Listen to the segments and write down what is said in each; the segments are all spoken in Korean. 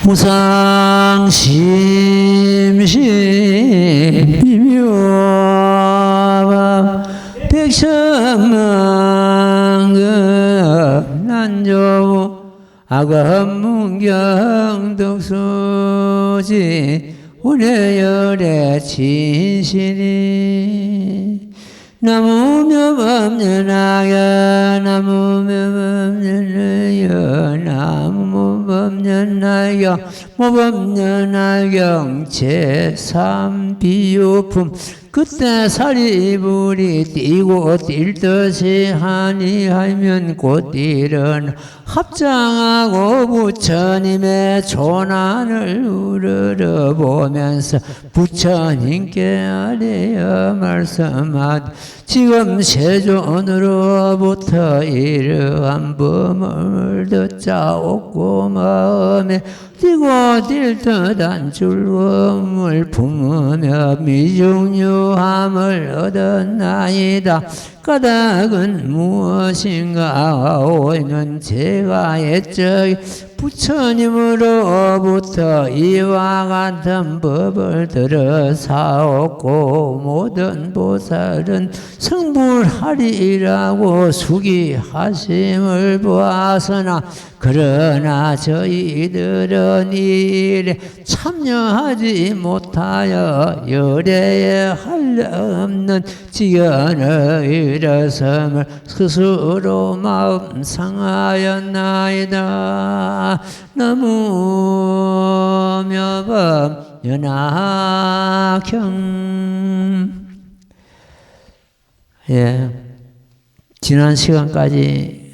무상심심 비묘와 백천만급 난조 악업문경 덕수지 우려열의 진실이 나무며 법년하여 나무며 법년하여 나무며 법년하여 모법년하여 제3비유품 그때 사리불이 뛰고 뛸 듯이 하니하면 곧 일은 합장하고 부처님의 조난을 우러러보면서 부처님께 아뢰어 말씀하되 지금 세존으로부터 이러한 법을 듣자옵고 마음에 뛰고 뛸 듯한 즐거움을 품으며 미중유함을 얻었나이다. 까닭은 무엇인가 오면 제가 옛적 부처님으로부터 이와 같은 법을 들어 사옵고 모든 보살은 성불하리라고 수기하심을 보았으나 그러나 저희들은 이 일에 참여하지 못하여 열애에 한없는 지연을 일어섬을 스스로 마음 상하였나이다. 나무묘법 연학형. 예, 지난 시간까지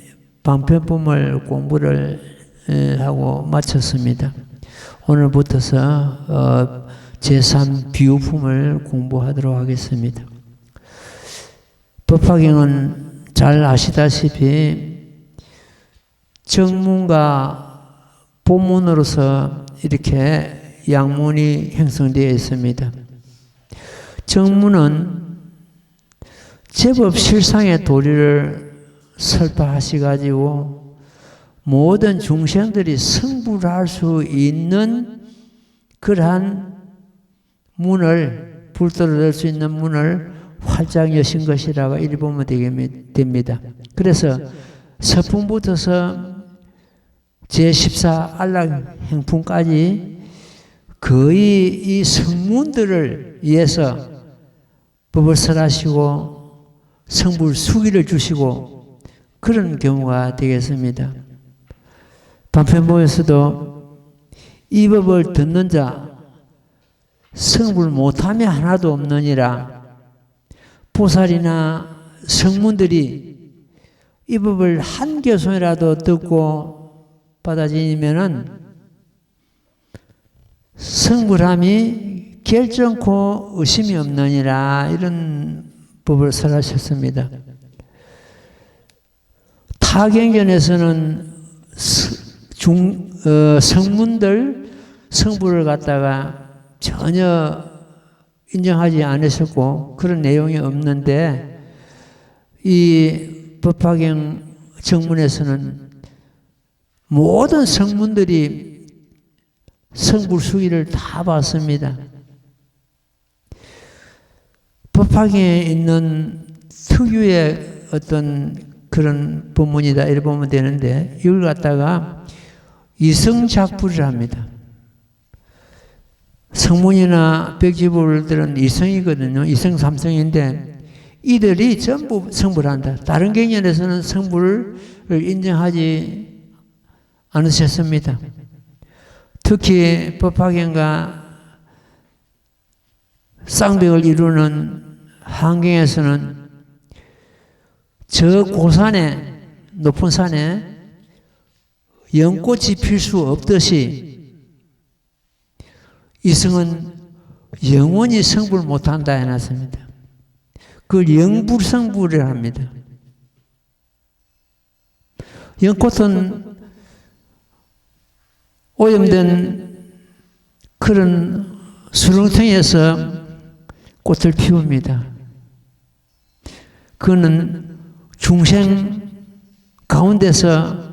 방편품을 공부를 하고 마쳤습니다. 오늘부터서 제3비유품을 공부하도록 하겠습니다. 법화경은 잘 아시다시피 정문과 본문으로서 이렇게 양문이 형성되어 있습니다. 정문은 제법 실상의 도리를 설파하시가지고 모든 중생들이 승부할 수 있는 그러한 문을, 불도를 낼 수 있는 문을 활짝 여신 것이라고 이리 보면 됩니다. 그래서 서품부터서 제14 안락행품까지 거의 이 성문들을 위해서 법을 설하시고 성불 수기를 주시고 그런 경우가 되겠습니다. 반편보에서도 이 법을 듣는 자 성불 못함이 하나도 없느니라. 보살이나 성문들이 이 법을 한 교손이라도 듣고 받아들이면은 성불함이 결정코 의심이 없느니라. 이런 법을 설하셨습니다. 타경전에서는 성문들 성불을 갖다가 전혀 인정하지 않으셨고 그런 내용이 없는데 이 법화경 정문에서는 모든 성문들이 성불 수기를 다 봤습니다. 법화경에 있는 특유의 어떤 그런 법문이다 이렇게 보면 되는데 이걸 갖다가 이성작불을 합니다. 성문이나 백지불들은 이성이거든요. 이성 삼성인데 이들이 전부 성불한다. 다른 경전에서는 성불을 인정하지 않으셨습니다. 특히 법화경과 쌍벽을 이루는 한경에서는 저 고산에 높은 산에 연꽃이 필 수 없듯이 이성은 영원히 성불 못한다 해놨습니다. 그걸 영불성불을 합니다. 연꽃은 오염된 그런 수렁텅이에서 꽃을 피웁니다. 그거는 중생 가운데서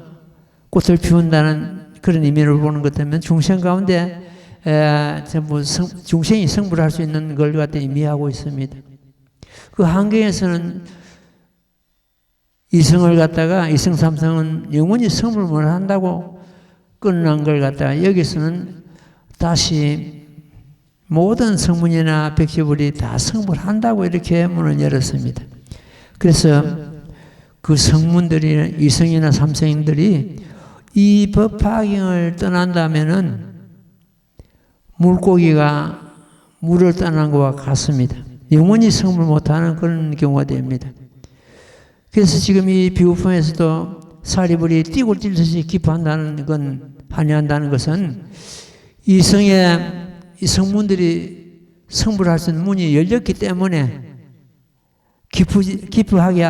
꽃을 피운다는 그런 의미로 보는 것 때문에 중생 가운데 전부 중생이 성불을 할 수 있는 걸 갖다 의미하고 있습니다. 그 환경에서는 이성을 갖다가 이성 삼성은 영원히 성불 못 한다고 끝난 걸 갖다가 여기서는 다시 모든 성문이나 백제불이 다 성불한다고 이렇게 문을 열었습니다. 그래서 그 성문들이 이성이나 삼성인들이 이 법화경을 떠난다면은 물고기가 물을 떠난 것과 같습니다. 영원히 성불 못하는 그런 경우가 됩니다. 그래서 지금 이 비우품에서도 사리불이 뛰고 뛸듯이 기뻐한다는 건 한해한다는 것은 이 성문들이 성불할 수 있는 문이 열렸기 때문에 기뻐하게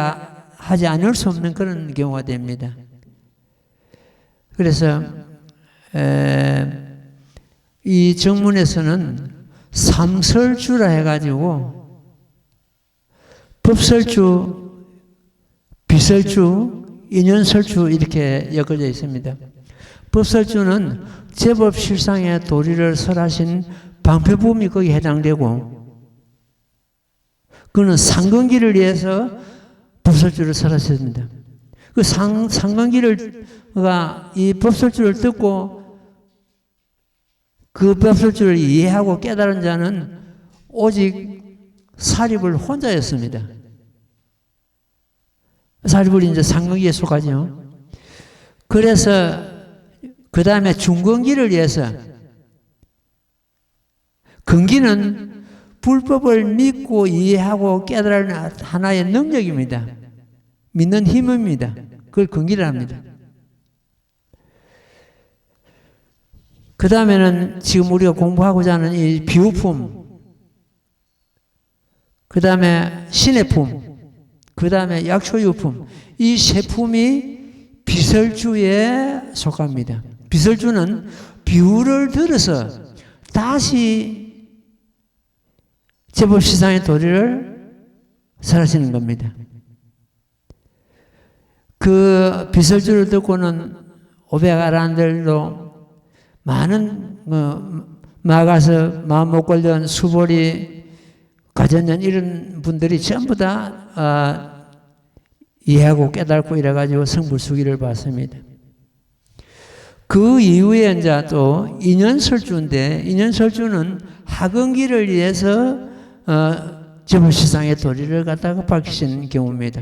하지 않을 수 없는 그런 경우가 됩니다. 그래서 이 정문에서는 삼설주라 해가지고 법설주, 비설주, 인연설주 이렇게 엮어져 있습니다. 법설주는 제법 실상의 도리를 설하신 방패부음이 거기에 해당되고 그는 상근기를 위해서 법설주를 설하셨습니다. 그 상근기가 이 법설주를 듣고 그 법설주를 이해하고 깨달은 자는 오직 사립을 혼자였습니다. 사립이 이제 상근기에 속하죠. 그래서 그 다음에 중근기를 위해서 근기는 불법을 믿고 이해하고 깨달은 하나의 능력입니다. 믿는 힘입니다. 그걸 근기를 합니다. 그 다음에는 지금 우리가 공부하고자 하는 이 비유품, 그 다음에 신의 품, 그 다음에 약초유품, 이 세 품이 비설주에 속합니다. 비설주는 비유를 들어서 다시 제법 시상의 도리를 설하시는 겁니다. 그 비설주를 듣고는 오백아란들도 많은 마가서 마음 못 걸던 수보리 가전년 이런 분들이 전부 다 이해하고 깨닫고 이래가지고 성불수기를 받습니다. 그 이후에 이제 또 인연설주인데 인연설주는 하근기를 위해서 제법시상의 도리를 갖다가 밝히시는 경우입니다.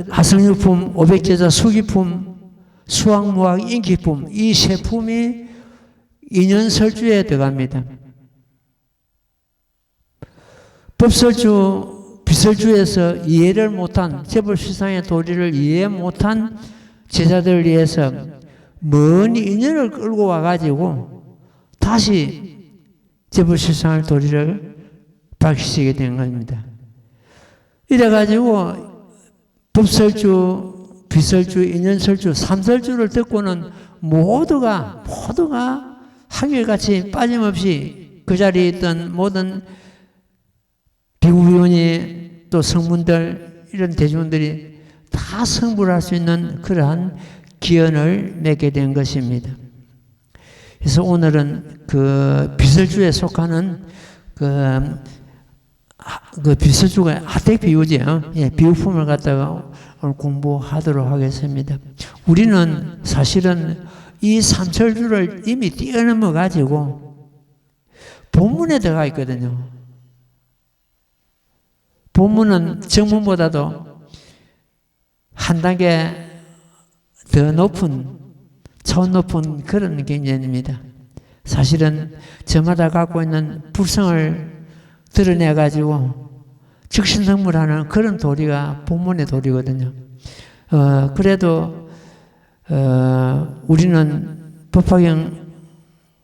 하성유품, 오백제자 수기품, 수학무학 인기품 이 세 품이 인연설주에 들어갑니다. 법설주, 비설주에서 이해를 못한 제법시상의 도리를 이해 못한 제자들을 위해서 먼 인연을 끌고 와가지고 다시 제법시상의 도리를 밝히시게 된 겁니다. 이래가지고 법설주, 비설주, 인연설주, 삼설주를 듣고는 모두가 한결같이 빠짐없이 그 자리에 있던 모든 비구비원이 또 성문들 이런 대중들이 다 성불할 수 있는 그러한 기원을 맺게 된 것입니다. 그래서 오늘은 그 비설주에 속하는 그 비설주가 하택 비유죠. 예, 비유품을 갖다가 오늘 공부하도록 하겠습니다. 우리는 사실은 이 삼설주를 이미 뛰어넘어 가지고 본문에 들어가 있거든요. 본문은 정문보다도 한 단계 더 높은, 차원 높은 그런 개념입니다. 사실은 저마다 갖고 있는 불성을 드러내가지고 즉신성불하는 그런 도리가 본문의 도리거든요. 그래도 우리는 법화경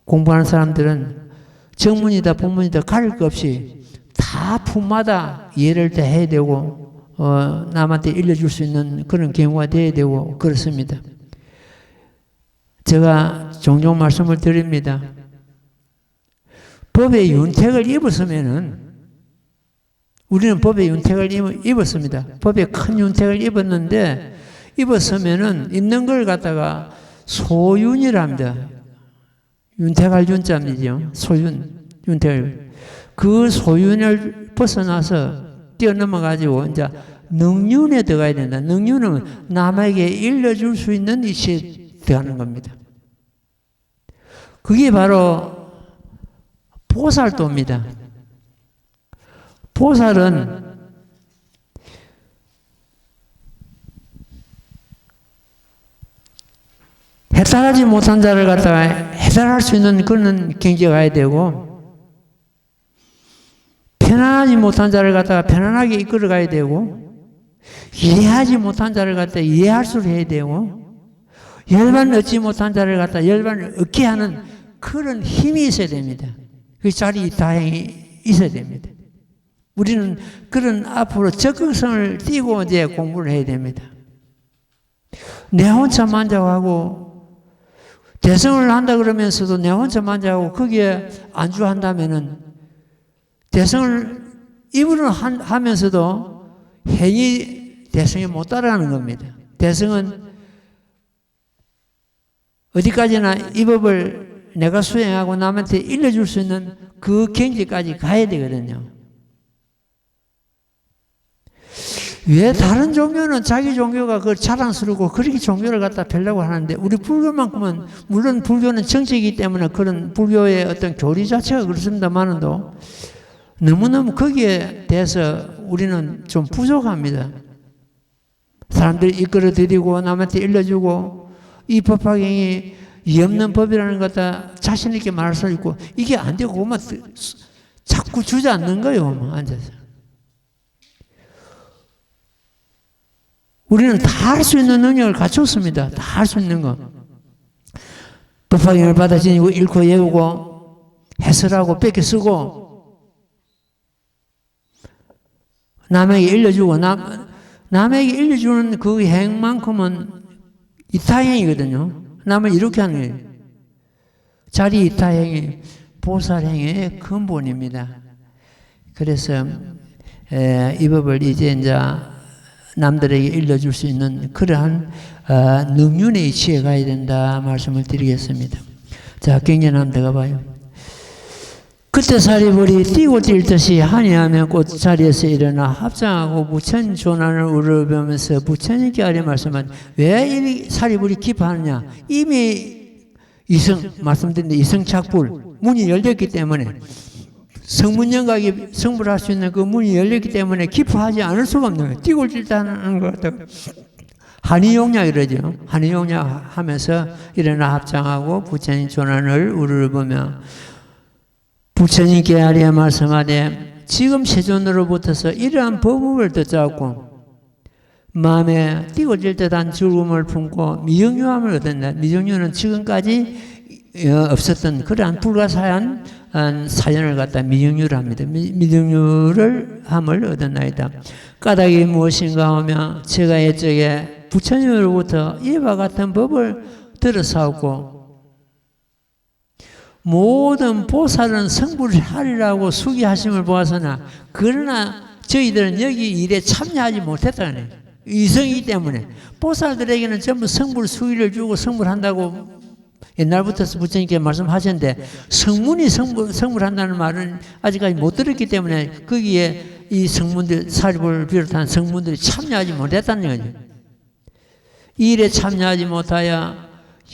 공부하는 사람들은 정문이다 본문이다 가릴 것 없이 다 품마다 이해를 다 해야 되고 남한테 일러줄 수 있는 그런 경우가 돼야 되고 그렇습니다. 제가 종종 말씀을 드립니다. 법의 윤택을 입었으면은 우리는 법의 윤택을 입었습니다. 법의 큰 윤택을 입었는데 입었으면은 입는 걸 갖다가 소윤이랍니다. 윤택할 윤자입니다. 소윤, 윤택을. 그 소윤을 벗어나서 뛰어넘어가지고 이제 능륜에 들어가야 된다. 능륜은 남에게 일러줄 수 있는 이치에 들어가는 겁니다. 그게 바로 보살도입니다. 보살은 해탈하지 못한 자를 갖다가 해탈할 수 있는 그런 경지에 가야 되고, 편안하지 못한 자를 갖다가 편안하게 이끌어 가야 되고, 이해하지 못한 자를 갖다가 이해할 수 해야 되고, 열반을 얻지 못한 자를 갖다가 열반을 얻게 하는 그런 힘이 있어야 됩니다. 그 자리 다행히 있어야 됩니다. 우리는 그런 앞으로 적극성을 띠고 이제 공부를 해야 됩니다. 내 혼자 만족하고 대성을 한다 그러면서도 내 혼자 만족하고 거기에 안주한다면은 대성을 입으로 하면서도 행위 대성에 못 따라가는 겁니다. 대성은 어디까지나 이 법을 내가 수행하고 남한테 일러줄 수 있는 그 경지까지 가야 되거든요. 왜 다른 종교는 자기 종교가 그걸 자랑스럽고 그렇게 종교를 갖다 펴려고 하는데 우리 불교만큼은 물론 불교는 정치이기 때문에 그런 불교의 어떤 교리 자체가 그렇습니다만도 너무너무 거기에 대해서 우리는 좀 부족합니다. 사람들이 이끌어드리고 남한테 일러주고 이 법화경이 이 없는 법이라는 것 갖다 자신 있게 말할 수 있고 이게 안 되고 그만 자꾸 주저앉는 거예요. 앉아서. 우리는 다 할 수 있는 능력을 갖췄습니다. 다 할 수 있는 거. 법화경을 받아 지니고 읽고 외우고 해설하고 뺏겨 쓰고 남에게 일러주고 남에게 일러주는 그 행만큼은 이타행이거든요. 남을 이렇게 하는 거예요. 자리 이타행이 보살행의 근본입니다. 그래서 이 법을 이제 남들에게 일러줄 수 있는 그러한 능륜의 이치에 가야 된다 말씀을 드리겠습니다. 자, 경전 한번 들어가봐요. 그때 사리불이 뛰고 뛸 듯이 한이하며 꽃자리에서 일어나 합장하고 부처님 조난을 우러러보면서 부처님께 아래 말씀한 왜 이 사리불이 기파하느냐. 이미 말씀드렸는데 이성착불 문이 열렸기 때문에 성문영각이 성불할 수 있는 그 문이 열렸기 때문에 기뻐하지 않을 수가 없는 거예요. 뛰고 뛸다는 것 같다고. 한이용약 이러죠. 한이용약 하면서 일어나 합장하고 부처님 조난을 우러러보며 부처님께 아뢰어 말씀하되 지금 세존으로부터서 이러한 법음을 듣자고 마음에 뛰고 뛸 듯한 즐거움을 품고 미정유함을 얻었다. 미정유는 지금까지 없었던 그러한 불가사한 사연을 갖다 미정유를 합니다. 미정유를 함을 얻었나이다. 까닭이 무엇인가 하며 제가 옛적에 부처님으로부터 이와 같은 법을 들어사오고 모든 보살은 성불을 하리라고 수기하심을 보아서나 그러나 저희들은 여기 일에 참여하지 못했다네. 이성이기 때문에 보살들에게는 전부 성불 수기를 주고 성불한다고 옛날부터 부처님께 말씀하셨는데 성문이 성불한다는 말은 아직까지 못 들었기 때문에 거기에 이 성문들 사립을 비롯한 성문들이 참여하지 못했다는 거죠. 이 일에 참여하지 못하여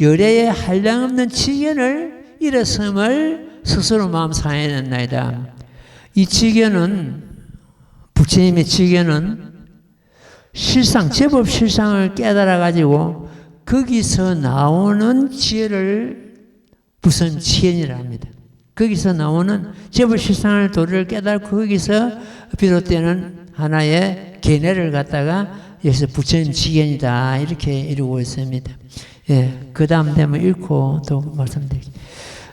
열애의 한량없는 지견을 일었음을 스스로 마음 상해야 된다이다. 이 지견은 부처님의 지견은 실상 제법 실상을 깨달아 가지고 거기서 나오는 지혜를 무슨 지혜니라 합니다. 거기서 나오는 제법 실상을 도리를 깨달고 거기서 비롯되는 하나의 계내를 갖다가 여기서 부처님 지견이다 이렇게 이루고 있습니다. 예, 그 다음 되면 읽고 또 말씀드리겠습니다.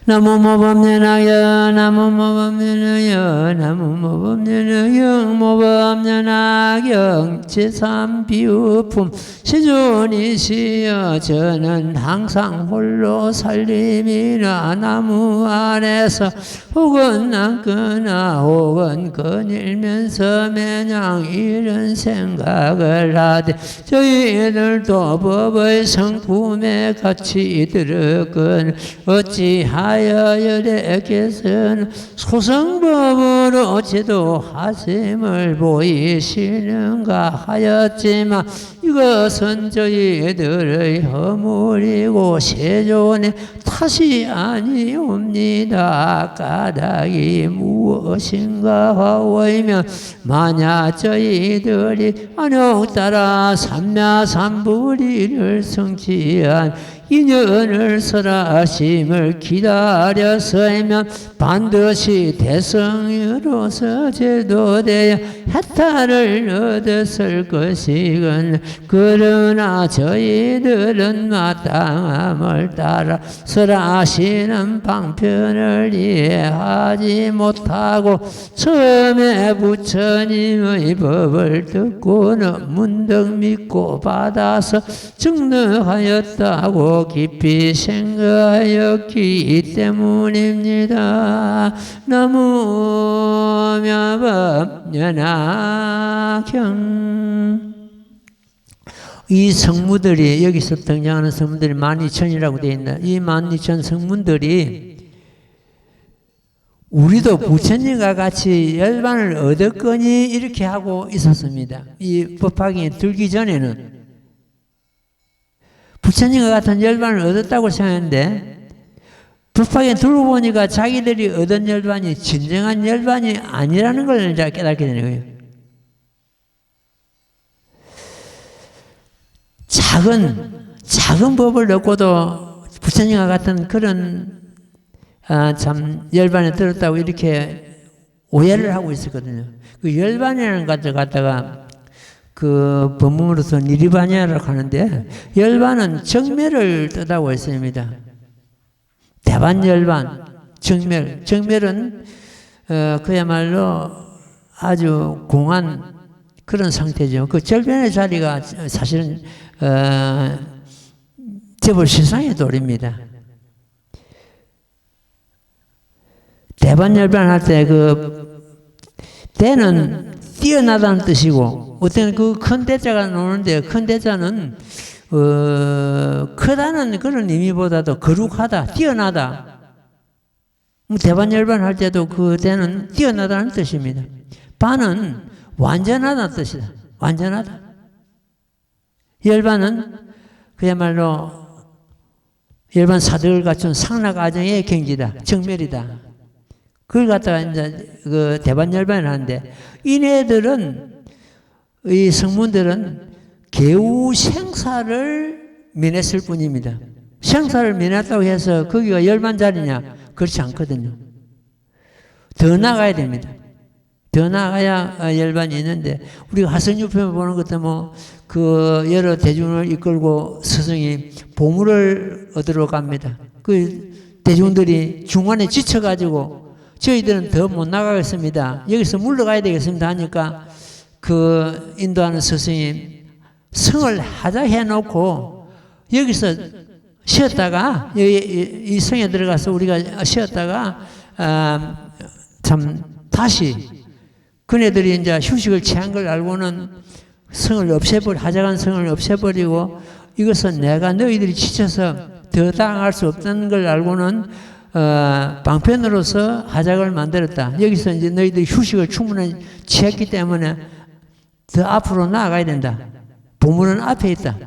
나무모범연하여 나무모범연하여 나무모범연하여 모범연하경 제3비유품 시존이시여 저는 항상 홀로 살림이나 나무 안에서 혹은 남거나 혹은 거닐면서 매냥 이런 생각을 하되 저희들도 법의 성품에 같이 들었건 어찌하여 여래께서는 소성법으로 지도하심을 보이시는가 하였지만 이것은 저희들의 허물이고 세존의 탓이 아니옵니다. 까닭이 무엇인가 하오이면 만약 저희들이 안욕 따라 삼야삼부리를 성취한 인연을 설하심을 기다렸으면 반드시 대성으로서 제도되어 해탈을 얻었을 것이건 그러나 저희들은 마땅함을 따라 설하시는 방편을 이해하지 못하고 처음에 부처님의 법을 듣고는 문득 믿고 받아서 증득하였다고 깊이 생각하였기 때문입니다. 나무묘법연하경 이 성무들이 여기서 등장하는 성문들이 12,000이라고 되어 있다. 이 12,000 성문들이 우리도 부처님과 같이 열반을 얻었거니 이렇게 하고 있었습니다. 이 법화경에 들기 전에는 부처님과 같은 열반을 얻었다고 생각했는데 법화경에 들고 보니까 자기들이 얻은 열반이 진정한 열반이 아니라는 걸 이제 깨닫게 되는 거예요. 작은 법을 얻고도 부처님과 같은 그런 참 열반에 들었다고 이렇게 오해를 하고 있었거든요. 그 열반이라는 것을 갖다가 그 법문으로서 니리바냐라고 하는데 열반은 정멸을 뜻하고 있습니다. 대반열반, 정멸은 그야말로 아주 공한 그런 상태죠. 그 절변의 자리가 사실은 제법 세상의 도리입니다. 대반열반 할 때 그 대는 뛰어나다는 뜻이고 어떤 그 큰 대자가 나오는데 큰 대자는 크다는 그런 의미보다도 거룩하다, 뛰어나다. 대반열반 할 때도 그 대는 뛰어나다는 뜻입니다. 반은 완전하다는 뜻이다. 완전하다. 열반은 그야말로 열반 사득을 갖춘 상락아정의 경지다. 정멸이다. 그걸 갖다가 이제 그 대반열반을 하는데 이네들은 이 성문들은 개우 생사를 면했을 뿐입니다. 생사를 면했다고 해서 거기가 열반자리냐? 그렇지 않거든요. 더 나가야 됩니다. 더 나가야 열반이 있는데 우리가 하선유품을 보는 것도 뭐 그 여러 대중을 이끌고 스승이 보물을 얻으러 갑니다. 그 대중들이 중간에 지쳐가지고 저희들은 더 못 나가겠습니다. 여기서 물러가야 되겠습니다 하니까 그 인도하는 스승이 성을 하자 해놓고 여기서 쉬었다가 이 성에 들어가서 우리가 쉬었다가 참 다시 그네들이 이제 휴식을 취한 걸 알고는 성을 하자간 성을 없애버리고 이것은 내가 너희들이 지쳐서 더 당할 수 없다는 걸 알고는 방편으로서 하작을 만들었다. 여기서 이제 너희들이 휴식을 충분히 취했기 때문에 더 앞으로 나아가야 된다. 보물은 앞에 있다.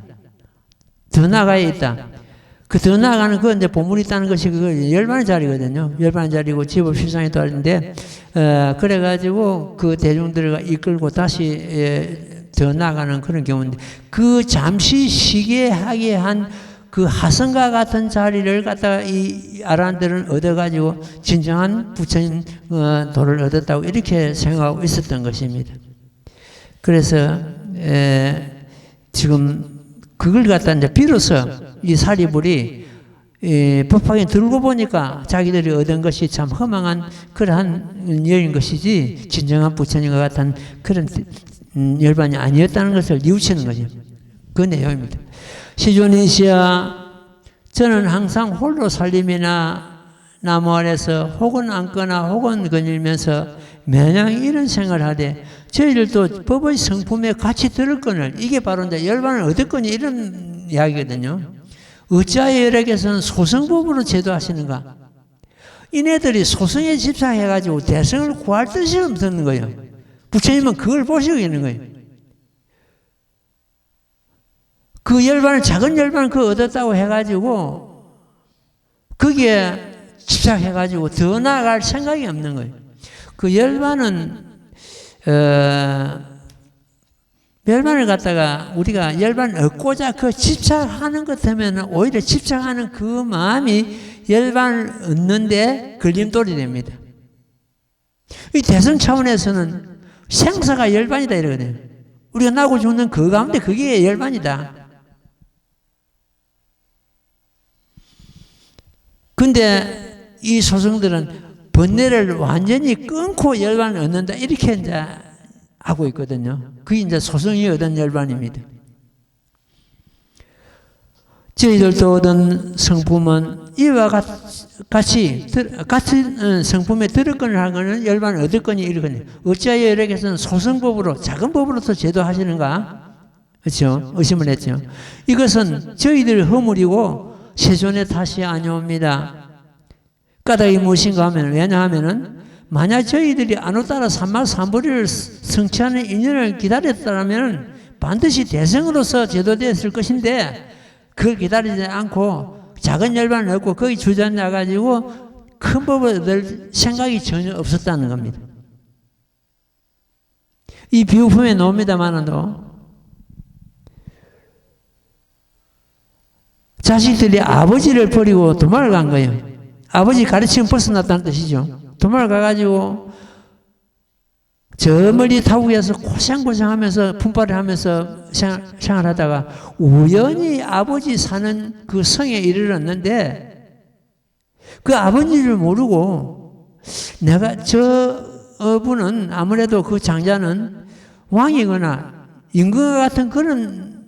더 나아가야 있다. 그 더 나아가는 그 이제 보물이 있다는 것이 그 열반의 자리거든요. 열반의 자리고 제법 실상의 자리인데 그래가지고 그 대중들을 이끌고 다시 더 나아가는 그런 경우인데 그 잠시 쉬게 하게 한 그 하선과 같은 자리를 갖다가 이 아란들은 얻어가지고 진정한 부처님 도를 얻었다고 이렇게 생각하고 있었던 것입니다. 그래서 지금 그걸 갖다 이제 비로소 이 사리불이 법화경 들고 보니까 자기들이 얻은 것이 참 허망한 그러한 열인 것이지 진정한 부처님과 같은 그런 열반이 아니었다는 것을 뉘우치는 거죠. 그 내용입니다. 시존이시여, 저는 항상 홀로 살림이나 나무 아래서 혹은 앉거나 혹은 거닐면서 매냥 이런 생활을 하되 저희들도 법의 성품에 같이 들었거늘, 이게 바로 이제 열반을 얻었거니 이런 이야기거든요. 어찌하여 여러께서는 소승법으로 제도하시는가? 이네들이 소승에 집착해가지고 대승을 구할 뜻이 없는 거예요. 부처님은 그걸 보시고 있는 거예요. 그 열반을, 작은 열반을 그 얻었다고 해가지고 거기에 집착해가지고 더 나아갈 생각이 없는 거예요. 그 열반은 열반을 갖다가 우리가 열반을 얻고자 그 집착하는 것 때문에 오히려 집착하는 그 마음이 열반을 얻는데 걸림돌이 됩니다. 이 대승 차원에서는 생사가 열반이다 이러거든요. 우리가 나고 죽는 그 가운데 그게 열반이다. 근데 이 소승들은 번뇌를 완전히 끊고 열반을 얻는다 이렇게 이제 하고 있거든요. 그게 이제 소승이 얻은 열반입니다. 저희들도 얻은 성품은 이와 같이 같은 성품에 들었거늘 하거는 열반을 얻었거니 이러거든요. 어찌하여 여러께서는 소승법으로, 작은 법으로서 제도하시는가? 그렇죠? 의심을 했죠. 이것은 저희들 허물이고 세존의 탓이 아니옵니다. 까닭이 무엇인가 하면, 왜냐하면은 만약 저희들이 안으로 따라 삼마삼부리를 성취하는 인연을 기다렸다면 반드시 대승으로서 제도되었을 것인데 그걸 기다리지 않고 작은 열반을 얻고 거기 주저앉아가지고 큰 법을 얻을 생각이 전혀 없었다는 겁니다. 이 비유품에 나옵니다만도 자식들이 아버지를 버리고 도망을 간 거예요. 아버지 가르치면 벗어났다는 뜻이죠. 도망을 가가지고 저 멀리 타국에서 고생고생하면서 분발을 하면서 생활하다가 우연히 아버지 사는 그 성에 이르렀는데 그 아버지를 모르고 내가 저 분은 아무래도 그 장자는 왕이거나 임금과 같은 그런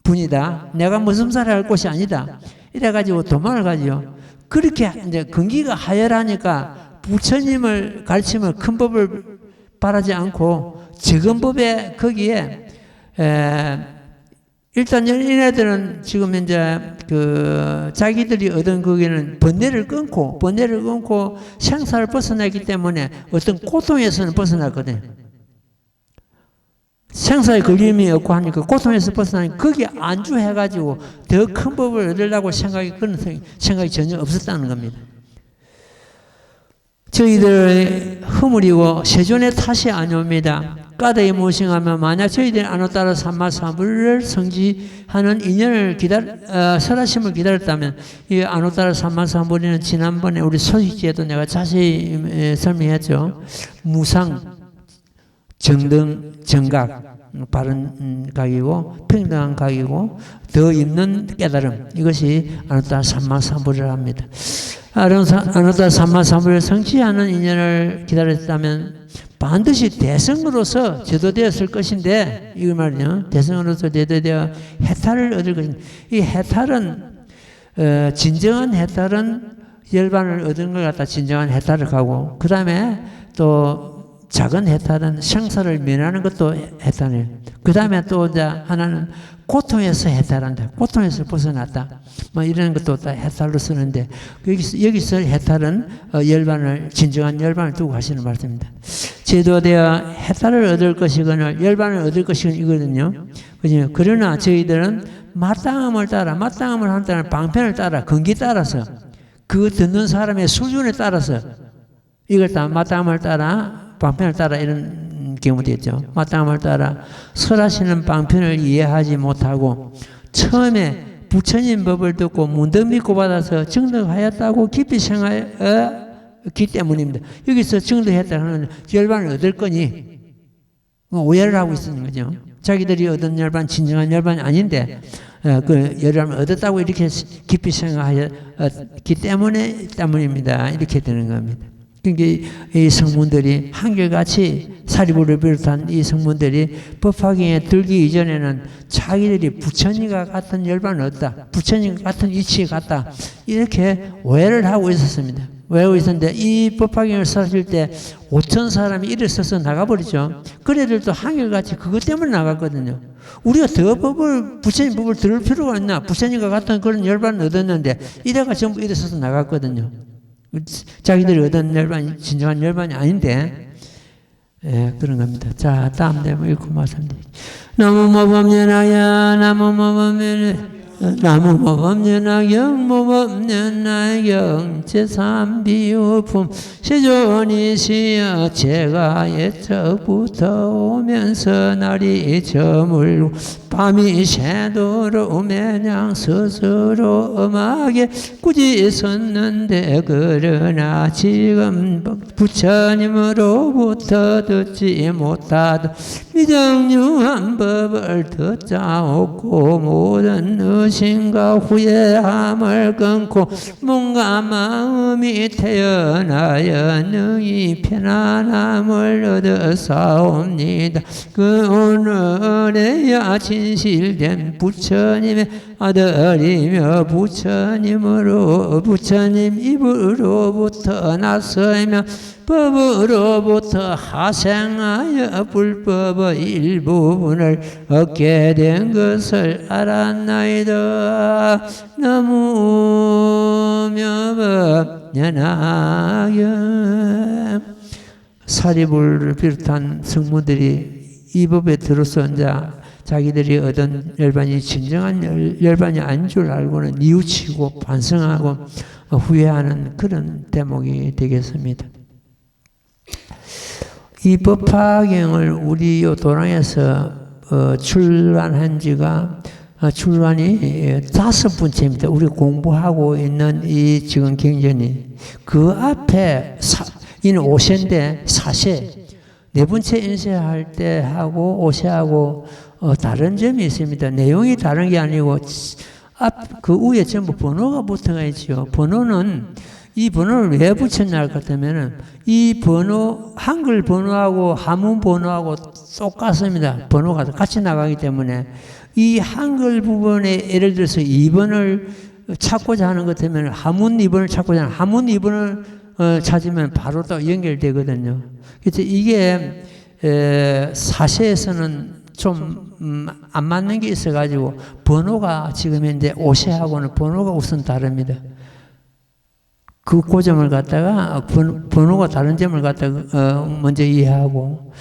분이다. 내가 무슨 살을 할 곳이 아니다. 이래가지고 도망을 가죠. 그렇게 이제 근기가 하열하니까 부처님을 가르치면 큰 법을 바라지 않고 적은 법에 거기에 일단 얘네들은 지금 이제 그 자기들이 얻은 거기는 번뇌를 끊고 생사를 벗어나기 때문에 어떤 고통에서는 벗어났거든요. 생사의 걸림이 없고 하니까 고통에서 벗어나니까 거기에 안주해가지고 더 큰 법을 얻으려고 그런 생각이 전혀 없었다는 겁니다. 저희들의 허물이고 세존의 탓이 아니옵니다. 까닭이 무엇인가 하면 만약 저희들이 안으로 따라 삼마삼부를 성지하는 인연을 설하심을 기다렸다면 이 안으로 따라 삼마삼부리는 지난번에 우리 소식지에도 내가 자세히 설명했죠. 무상, 정등, 정각, 바른 각이고 평등한 각이고 더 있는 깨달음, 이것이 안으로 따라 삼마삼부를 합니다. 안으로 따라 삼마삼부를 성취하는 인연을 기다렸다면 반드시 대승으로서 제도되었을 것인데, 이거 말이요, 대승으로서 제도되어 해탈을 얻을 것입니다. 이 해탈은 진정한 해탈은 열반을 얻은 걸 갖다 진정한 해탈을 가고, 그 다음에 또 작은 해탈은 생사를 면하는 것도 해탈이에요. 그 다음에 또 이제 하나는 고통에서 해탈한다. 고통에서 벗어났다. 뭐 이런 것도 다 해탈로 쓰는데, 여기서 해탈은 진정한 열반을 두고 하시는 말씀입니다. 제도되어 해탈을 얻을 것이거나 열반을 얻을 것이거나 이거든요. 그러나 저희들은 마땅함을 한다는 방편을 따라, 근기 따라서, 그 듣는 사람의 수준에 따라서 이걸 다 마땅함을 따라, 방편을 따라 이런 경우도 있죠. 마땅함을 따라 설하시는 방편을 이해하지 못하고 처음에 부처님 법을 듣고 문득 믿고 받아서 증득하였다고 깊이 생각했기 때문입니다. 여기서 증득했다는 열반을 얻을 거니 오해를 하고 있는 거죠. 자기들이 얻은 열반 진정한 열반이 아닌데 그 열람을 얻었다고 이렇게 깊이 생각하였기 때문입니다. 이렇게 되는 겁니다. 그러니까 이 성문들이 한결같이 사리부를 비롯한 이 성문들이 법화경에 들기 이전에는 자기들이 부처님과 같은 열반을 얻다, 부처님과 같은 이치에 갔다, 이렇게 오해를 하고 있었습니다. 오해하고 있었는데 이 법화경을 사실 때 5천 사람이 일어서서 나가버리죠. 그래들도 한결같이 그것 때문에 나갔거든요. 우리가 더 부처님 법을 들을 필요가 있나? 부처님과 같은 그런 열반을 얻었는데 이래가 전부 일어서서 나갔거든요. 자기들이 얻은 열반이 진정한 열반이 아닌데, 예, 그런 겁니다. 자, 다음 대목 읽고 말씀드릴게요. 나무모범연하야 나무모범연하야 나무모범연하경모범연하경 제3비유품 시존이시여 제가 옛적부터 오면서 날이 저물고 밤이 새도록 매냥 스스로 엄하게 꾸짖었는데 그러나 지금 부처님으로부터 듣지 못하던 미정유한 법을 듣자 없고 모든 의심과 후회함을 끊고 몸과 마음이 태어나여 능히 편안함을 얻어사옵니다. 그 오늘에야 진실된 부처님의 아들이며 부처님 입으로부터 나서며 법으로부터 하생하여 불법의 일부분을 얻게 된 것을 알았나이다. 나무며 법연하경. 사리불을 비롯한 성문들이 이 법에 들어서 이제 자기들이 얻은 열반이 진정한 열반이 아닌 줄 알고는 뉘우치고 반성하고 후회하는 그런 대목이 되겠습니다. 이 법화경을 우리 도랑에서 출간한 지가 출간이 5번째입니다. 우리 공부하고 있는 이 지금 경전이 그 앞에 이는 5세인데 4세 4번째 인쇄할 때 하고 5세하고 다른 점이 있습니다. 내용이 다른 게 아니고 그 위에 전부 번호가 붙어가 있죠. 번호는 이 번호를 왜 붙였냐 할 것 같으면 이 번호 한글 번호하고 한문 번호하고 똑같습니다. 번호가 같이 나가기 때문에 이 한글 부분에 예를 들어서 2번을 찾고자 하는 것 같으면 한문 2번을 찾고자 하는 한문 2번을 찾으면 바로 또 연결되거든요. 그래서 이게 사세에서는 좀 안 맞는 게 있어가지고 번호가 지금 현재 5세하고는 번호가 우선 다릅니다. 그 점을 갖다가 번호가 다른 점을 갖다가 먼저 이해하고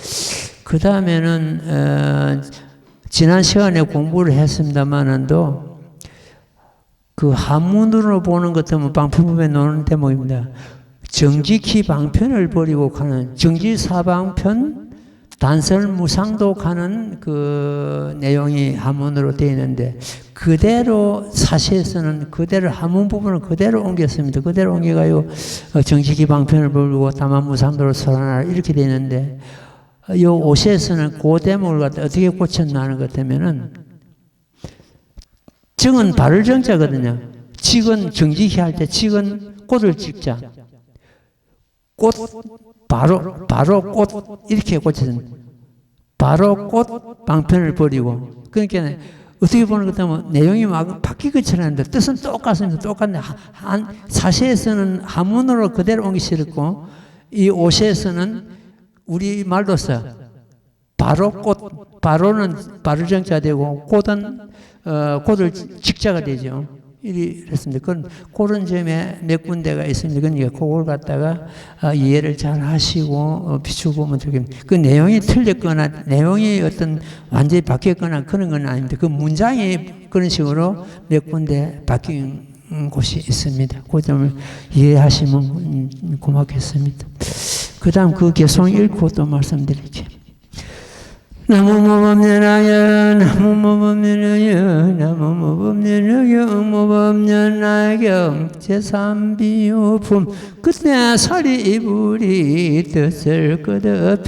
그 다음에는 지난 시간에 공부를 했습니다만은도 그 한문으로 보는 것 때문에 방편법에 나오는 대목입니다. 정직히 방편을 버리고 가는 정지사방편 단설무상도 가는 그 내용이 한문으로 되어 있는데 그대로 사시에서는 그대로 한문 부분을 그대로 옮겼습니다. 그대로 옮겨가요 정직히 방편을 버리고 다만무상도를 설하라 이렇게 되어 있는데 이 오시에서는 그 대목을 갖다 어떻게 고쳤나 하는 것 같으면은 정은 바를 정자거든요. 직은 정직히 할 때 직은 꽃을 찍자. 꽃 바로 꽃 이렇게 고쳤습니다. 바로 꽃 방편을 버리고 그러니까 어떻게 보는 것 같으면 내용이 막 바뀌기처럼 하는데 뜻은 똑같습니다. 똑같네. 사시에서는 한문으로 그대로 옮기 싫었고 이 오시에서는 우리 말로서 바로 꽃 바로는 바르정자 되고 꽃은 꽃을 직자가 되죠. 이랬습니다. 그런 점에 몇 군데가 있습니다. 그러니까 그걸 갖다가 이해를 잘 하시고 비추보면 좋겠습니다. 그 내용이 틀렸거나 내용이 어떤 완전히 바뀌었거나 그런 건 아닙니다. 그 문장이 그런 식으로 몇 군데 바뀐 곳이 있습니다. 그 점을 이해하시면 고맙겠습니다. 그 다음 그 개송 읽고 또 말씀드릴게요. 나무모범연하여 나무모범연하여 나무모범연하여 모범연하경 제3비유품 그때 사리불이 뜻을 끄덕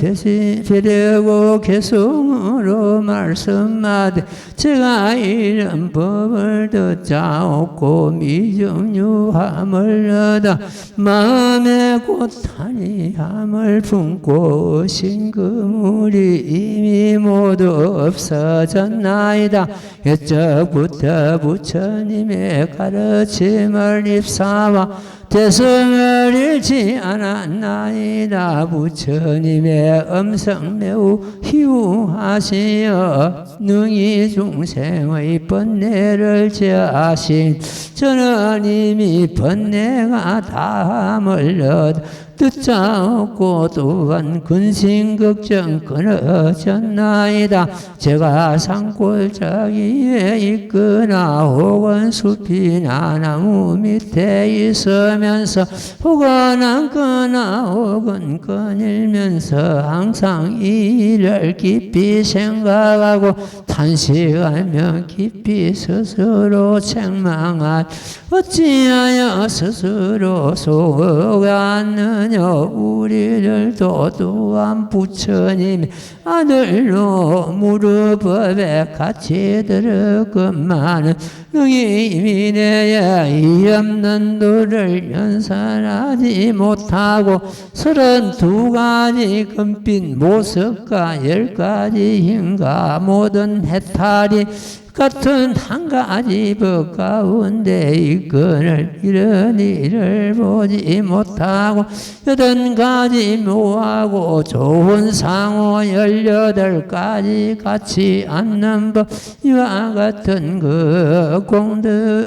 펴려고 개성으로 말씀하되 제가 이런 법을 듣자 없고 미정유함을 얻어 마음에 고탄이함을 품고 신금물이 이미 모두 없어졌나이다. 옛적부터 부처님의 가르침을 입사와 대성을 잃지 않았나이다. 부처님의 음성 매우 희우하시어 능히 중생의 번뇌를 제하신 저는 이미 번뇌가 다함을 얻어 듣자 없고 또한 근심걱정 끊어졌나이다. 제가 산골짜기에 있거나 혹은 숲이나 나무 밑에 있으면서 혹은 앉거나 혹은 거닐면서 항상 이 일을 깊이 생각하고 탄식하며 깊이 스스로 책망할 어찌하여 스스로 속았느냐. 우리들도 또한 부처님 아들로 무릎법에 같이 들었건만은 능히 이미 내에 이 없는 도를 연산하지 못하고 32가지 금빛 모습과 10가지 힘과 모든 해탈이 같은 한 가지 법 가운데 있거늘 이런 일을 보지 못하고 80가지 묘하고 좋은 상호 18가지 같이 않는 법 이와 같은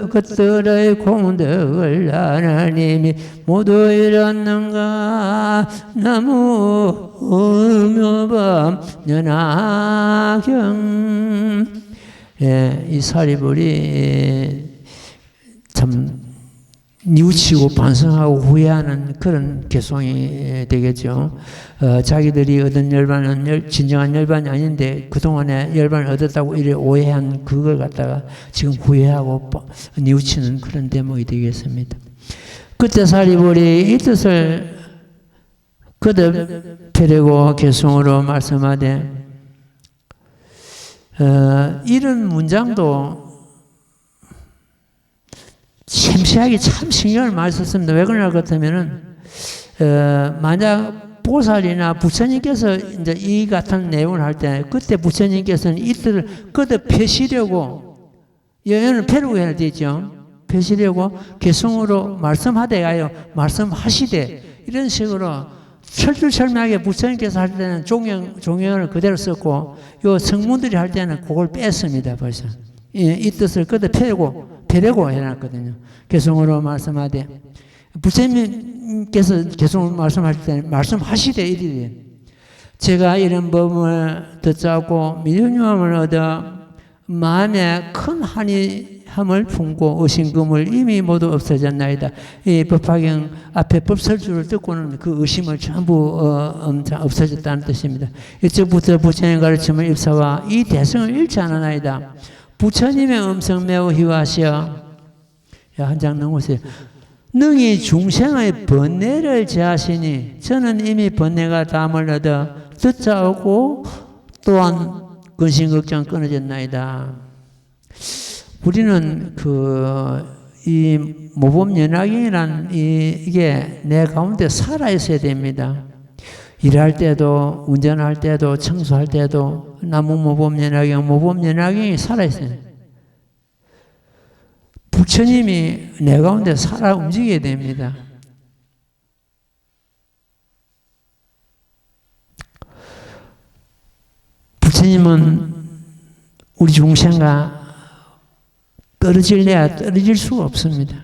것들의 공덕을 하나님이 모두 이뤘는가. 나무 묘법 연하경. 예, 이 사리불이 참 뉘우치고 반성하고 후회하는 그런 개송이 되겠죠. 자기들이 얻은 열반은 진정한 열반이 아닌데 그동안에 열반을 얻었다고 이래 오해한 그걸 갖다가 지금 후회하고 뉘우치는 그런 대목이 되겠습니다. 그때 사리불이 이 뜻을 거듭 개송으로 말씀하되 이런 문장도 심시하게 참 신경을 많이 썼습니다. 왜 그러냐 그렇다면은 만약 보살이나 부처님께서 이제 이 같은 내용을 할 때 그때 부처님께서는 이들을 거듭 펴시려고 여연을 펴려고 해야 되죠. 펴시려고 개성으로 말씀하되가요 말씀하시되 이런 식으로 철두철미하게 부처님께서 할 때는 종영을 그대로 썼고 요 성문들이 할 때는 그걸 뺐습니다. 벌써 이 뜻을 거듭 펴려고 해놨거든요. 개성으로 말씀하되 부처님께서 개성으로 말씀할 때는 말씀하시되 이르되 제가 이런 법을 듣자고 미련함을 얻어 마음에 큰 한이함을 품고 의심금을 이미 모두 없어졌나이다. 이 법화경 앞에 법설주를 듣고는 그 의심을 전부 없어졌다는 뜻입니다. 이쪽부터 부처님 가르침을 입사와 이 대성을 잃지 않았나이다. 부처님의 음성 매우 희화하시어 한 장 넘으세요. 능히 중생의 번뇌를 제하시니 저는 이미 번뇌가 담을 얻어 듣자 오고 또한 근심걱정 끊어졌나이다. 우리는 이 모범연화경이란 이게 내 가운데 살아있어야 됩니다. 일할 때도, 운전할 때도, 청소할 때도 나무 모범연화경이 살아있어요. 부처님이 내 가운데 살아 움직여야 됩니다. 부처님은 우리 중생과 떨어질래야 떨어질 수가 없습니다.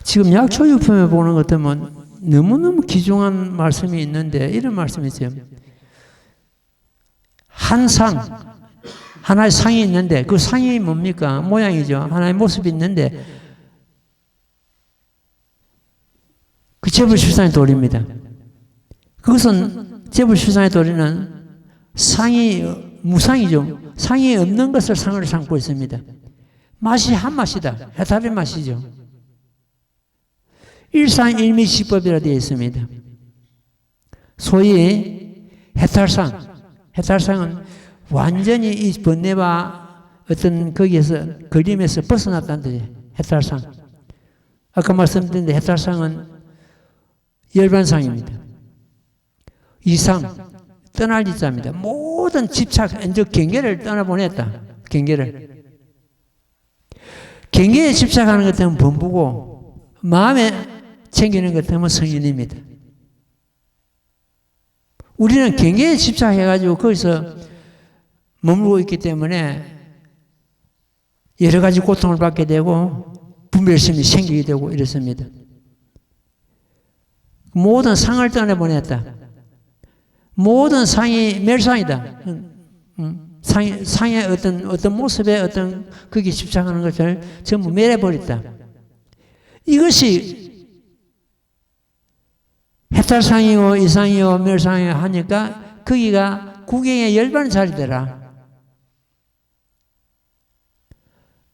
지금 약초유품에 보는 것 때문에 너무너무 귀중한 말씀이 있는데 이런 말씀이 있어요. 한 상, 하나의 상이 있는데 그 상이 뭡니까? 모양이죠. 하나의 모습이 있는데 그 재불실상의 도리입니다. 그것은 재불실상의 도리는 상이 무상이죠. 상이 없는 것을 상을 삼고 있습니다. 맛이 한 맛이다. 해탈의 맛이죠. 일상일미시법이라 되어 있습니다. 소위 해탈상은 완전히 이 번뇌와 어떤 거기에서 그림에서 벗어났다는 뜻이에요. 해탈상. 아까 말씀드린 해탈상은 열반상입니다. 이상, 떠날 이자입니다. 모든 집착, 경계를 떠나보냈다. 경계를. 경계에 집착하는 것 때문에 범부고 마음에 챙기는 것 때문에 성인입니다. 우리는 경계에 집착해가지고 거기서 머물고 있기 때문에 여러 가지 고통을 받게 되고 분별심이 생기게 되고 이렇습니다. 모든 상을 떠내보냈다. 모든 상이 멸상이다. 상의 어떤 모습에 어떤 거기에 집착하는 것을 전부 멸해버렸다. 이것이 해탈상이요, 이상이요, 멸상이요 하니까 거기가 구경의 열반 자리더라.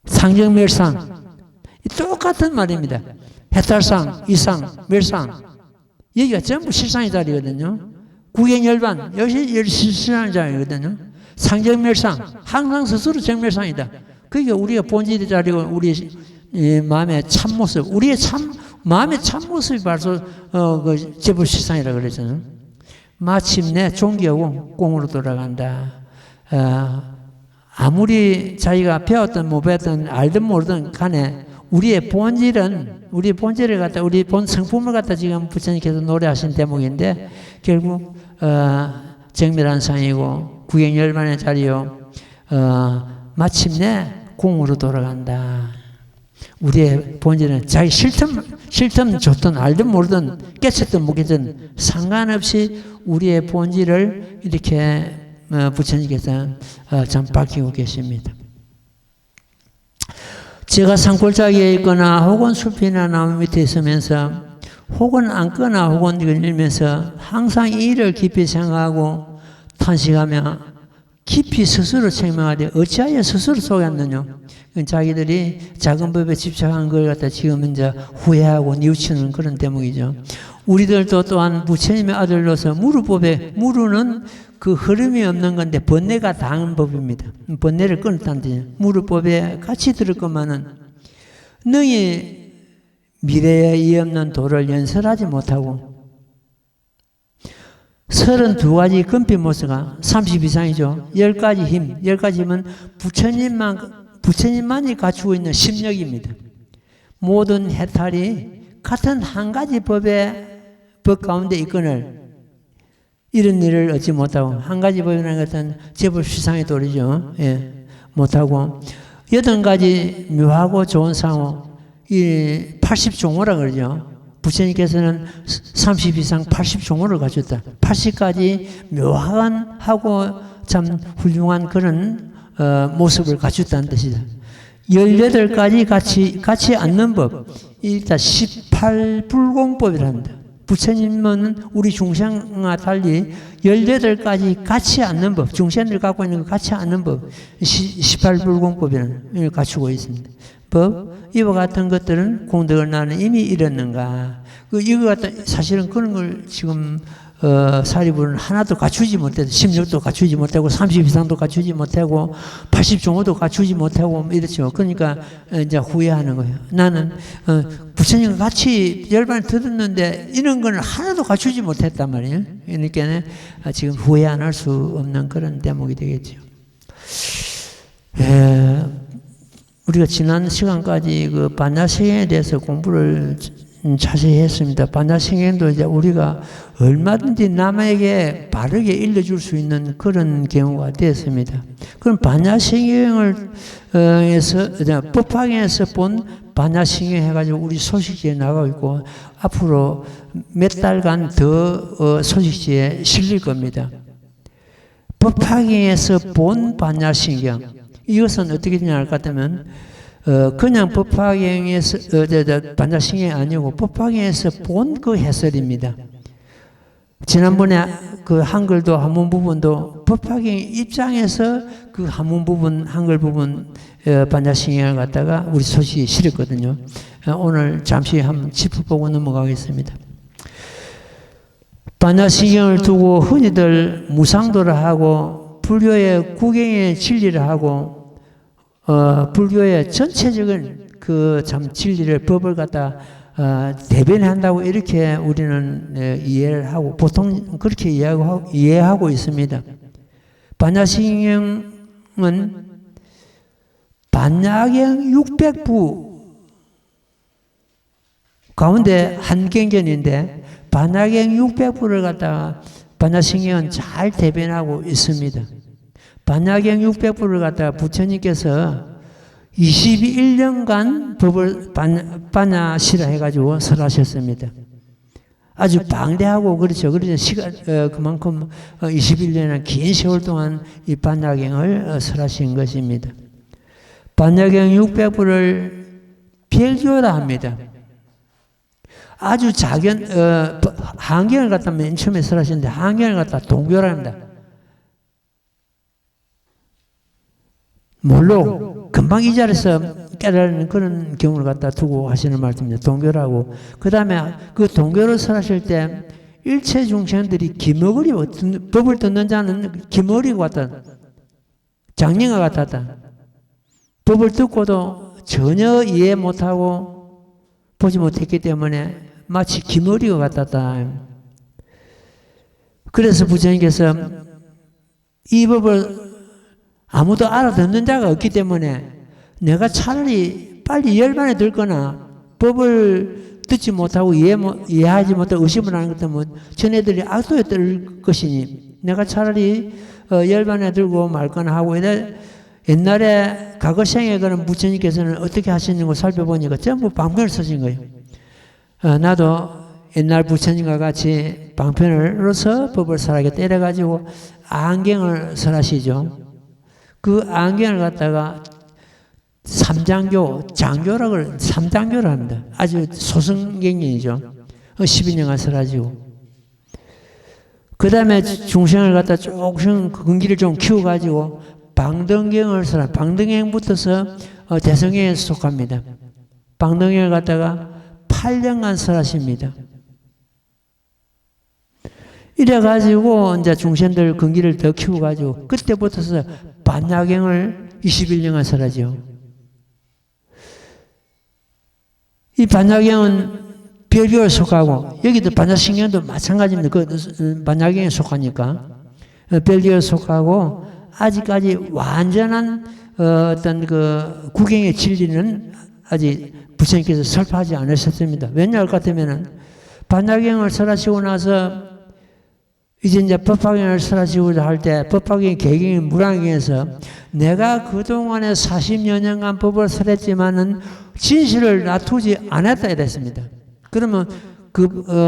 상정멸상. 똑같은 말입니다. 해탈상, 이상, 멸상. 여기가 전부 실상의 자리거든요. 구경열반, 여기 실상의 자리거든요. 상정멸상, 항상 스스로 정멸상이다. 그게 우리가 본질의 자리고 우리 마음의 참모습, 우리의 마음의 참모습이 바로 그 제불실상이라고 그랬잖아요. 마침내 종교하고 꽁으로 돌아간다. 아무리 자기가 배웠든 못 배웠든 알든 모르든 간에 우리의 본질을 갖다 우리 본 성품을 갖다 지금 부처님께서 노래하신 대목인데 결국 정멸한 상이고 구경열반의 자리요 마침내 공으로 돌아간다. 우리의 본질은 자기 싫든 좋든 알든 모르든 깨쳤든 못 깨쳤든 상관없이 우리의 본질을 이렇게 부처님께서 참 밝히고 계십니다. 제가 산골짜기에 있거나 혹은 숲이나 나무 밑에 있으면서 혹은 앉거나 혹은 이걸 읽으면서 항상 이 일을 깊이 생각하고 탄식하며 깊이 스스로 책망하되 어찌하여 스스로 속였느냐. 자기들이 작은 법에 집착한 걸 갖다 지금 이제 후회하고 뉘우치는 그런 대목이죠. 우리들도 또한 부처님의 아들로서 무르법에 무르는 그 흐름이 없는 건데 번뇌가 당한 법입니다. 번뇌를 끊었다는 뜻이에요. 무르법에 같이 들을 것만은 너희 미래에 이 없는 도를 연설하지 못하고 32가지 금빛 모습가 30 이상이죠. 10가지 힘, 10가지 힘은 부처님만이 갖추고 있는 심력입니다. 모든 해탈이 같은 한 가지 법 가운데 있거늘 이런 일을 얻지 못하고 한 가지 법이라는 것은 제불실상의 도리죠. 예, 못하고 80가지 묘하고 좋은 상호 이 80종호라 그러죠. 부처님께서는 30 이상 80종호를 가졌다. 80가지 묘한 하고 참 훌륭한 그런 모습을 갖췄다는 뜻이다. 18가지 같이 앉는 법. 일단 18불공법이랍니다. 부처님은 우리 중생과 달리 18가지 같이 앉는 법, 중생들 갖고 있는 거 같이 앉는 법, 18불공법이라는 걸 갖추고 있습니다. 법, 이와 같은 것들은 공덕을 나는 이미 이뤘는가. 이거 같은, 사실은 그런 걸 지금, 사리부는 하나도 갖추지 못해도, 16도 갖추지 못하고, 30 이상도 갖추지 못하고, 80종호도 갖추지 못하고, 이렇죠. 그러니까, 이제 후회하는 거예요. 나는, 부처님과 같이 열반을 들었는데, 이런 거는 하나도 갖추지 못했단 말이에요. 그러니까, 지금 후회 안 할 수 없는 그런 대목이 되겠죠. 우리가 지난 시간까지 그 반야성행에 대해서 공부를 자세히 했습니다. 반야성행도 이제 우리가 얼마든지 남에게 바르게 일러줄 수 있는 그런 경우가 되었습니다. 그럼 반야성행을 법화경에서 본 반야성행 해가지고 우리 소식지에 나가고 있고 앞으로 몇 달간 더 소식지에 실릴 겁니다. 법화경에서 본 반야성경 이것은 어떻게 되냐 할 것 같으면 그냥 법화경에서 반야성경이 아니고 법화경에서 본 그 해설입니다. 지난번에 그 한글도 한문 부분도 법화경 입장에서 그 한문 부분, 한글 부분 반야신경을 갖다가 우리 소식이 실었거든요. 오늘 잠시 한번 짚어보고 넘어가겠습니다. 반야신경을 두고 흔히들 무상도를 하고 불교의 구경의 진리를 하고 불교의 전체적인 그 참 진리를 법을 갖다 대변한다고 이렇게 우리는 이해를 하고 보통 그렇게 이해하고 있습니다. 반야신경은 반야경 600부 가운데 한 경전인데 반야경 600부를 갖다가 반야신경은 잘 대변하고 있습니다. 반야경 600부를 갖다가 부처님께서 21년간 법을 반야시라 해가지고 설하셨습니다. 아주 방대하고 그렇죠. 그래서 시간 그만큼 21년이나 긴 세월 동안 이 반야경을 설하신 것입니다. 반야경 600부를 별교라 합니다. 아주 작은 한경을 갖다 맨 처음에 설하셨는데 한경을 갖다 동교라 합니다. 뭘로 금방 이 자리에서 깨달는 그런 경우를 갖다 두고 하시는 말씀입니다. 동교라고. 그 다음에 그 동교를 설하실 때 일체 중생들이 기머거리고 법을 듣는 자는 기머거리고 같다. 장님과 같았다. 법을 듣고도 전혀 이해 못하고 보지 못했기 때문에 마치 기머리와 같았다. 그래서 부처님께서 이 법을 아무도 알아듣는 자가 없기 때문에 내가 차라리 빨리 열반에 들거나 법을 듣지 못하고 이해하지 못하고 의심을 하는 것 때문에 전애들이 악도에 들 것이니 내가 차라리 열반에 들고 말거나 하고 옛날에 과거생에 그런 부처님께서는 어떻게 하시는 걸 살펴보니까 전부 방편을 쓰신 거예요. 나도 옛날 부처님과 같이 방편으로서 법을 설하게 때려가지고 안경을 설하시죠. 그 안경을 갖다가 삼장교, 장교라고 삼장교를 합니다. 아주 소승경이죠. 12년간 설하지고. 그 다음에 중생을 갖다 조금 근기를 좀 키워가지고 방등경을 설하, 방등경부터서 대성경에 속합니다. 방등경을 갖다가 8년간 설하십니다. 이래가지고 이제 중생들 근기를 더 키워가지고 그때부터서 반야경을 21년간 설하죠. 이 반야경은 별교에 속하고 여기도 반야신경도 마찬가지입니다. 그 반야경에 속하니까 별교에 속하고 아직까지 완전한 어떤 그 구경의 진리는 아직 부처님께서 설파하지 않으셨습니다. 왜냐할 것 같으면은 반야경을 설하시고 나서 이제 법화경을 설하시고자 할 때 법화경 개경의 무량경에서 내가 그동안에 40여 년간 법을 설했지만은 진실을 놔두지 않았다 이랬습니다. 그러면 그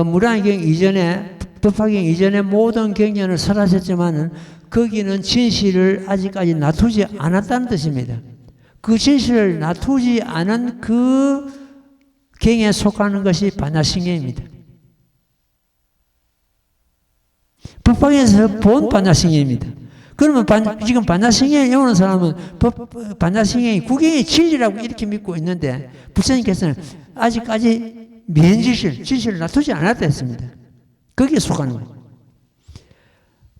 무량경 이전에 법화경 이전에 모든 경전을 설하셨지만은 거기는 진실을 아직까지 놔두지 않았다는 뜻입니다. 그 진실을 놔두지 않은 그 경에 속하는 것이 반야신경입니다. 법화경에서 본 반야신경입니다. 그러면 지금 반야신경에 오는 사람은 반야신경이 구경의 진리라고 이렇게 믿고 있는데 부처님께서는 아직까지 면지실, 진실을 놔두지 않았다 했습니다. 거기에 속하는 거예요.